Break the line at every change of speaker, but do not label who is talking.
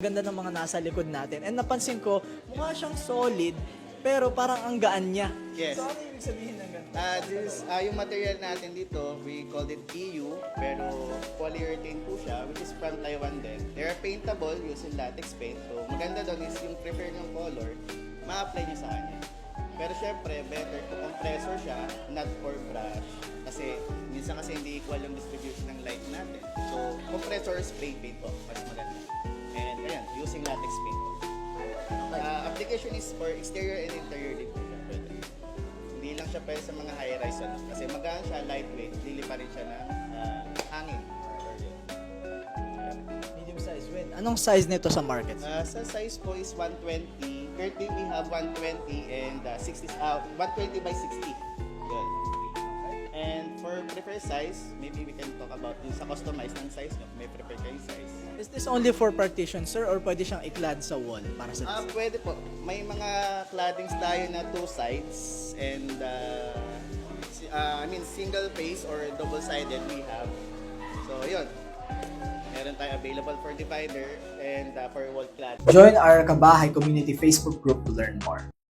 Ganda ng mga nasa likod natin. And napansin ko, mukha siyang solid, pero parang ang gaan niya.
Yes.
So ano ibig sabihin ng ganito?
Yung material natin dito, we called it EU, pero polyurethane po siya, which is from Taiwan din. They're paintable using latex paint. So maganda doon is yung prefer ng color, ma-apply niya sa kanya. Pero syempre, better kung compressor siya, not for brush. Kasi minsan hindi equal yung distribution ng light natin. So compressor spray paint po, mas maganda. And ayan, using latex paint po. Application is for exterior and interior din po siya. Pwede. Hindi lang siya pwede sa mga high-rise kasi magaan siya, lightweight, dili pa rin siya ng hangin.
Medium size win. Anong size nito sa market?
Sa size po is 120. Currently we have 120 and 120 by 60. Good. And for preferred size, maybe we can talk about yung sa customized ng size nyo. May prefer kayong size.
Is this only for partition, sir, or pwede siyang i-clad sa wall para sa design?
Pwede po. May mga claddings tayo na 2 sides and single face or double-sided we have. So, yun. Meron tayo available for divider and for wall clad.
Join our Kabahay Community Facebook group to learn more.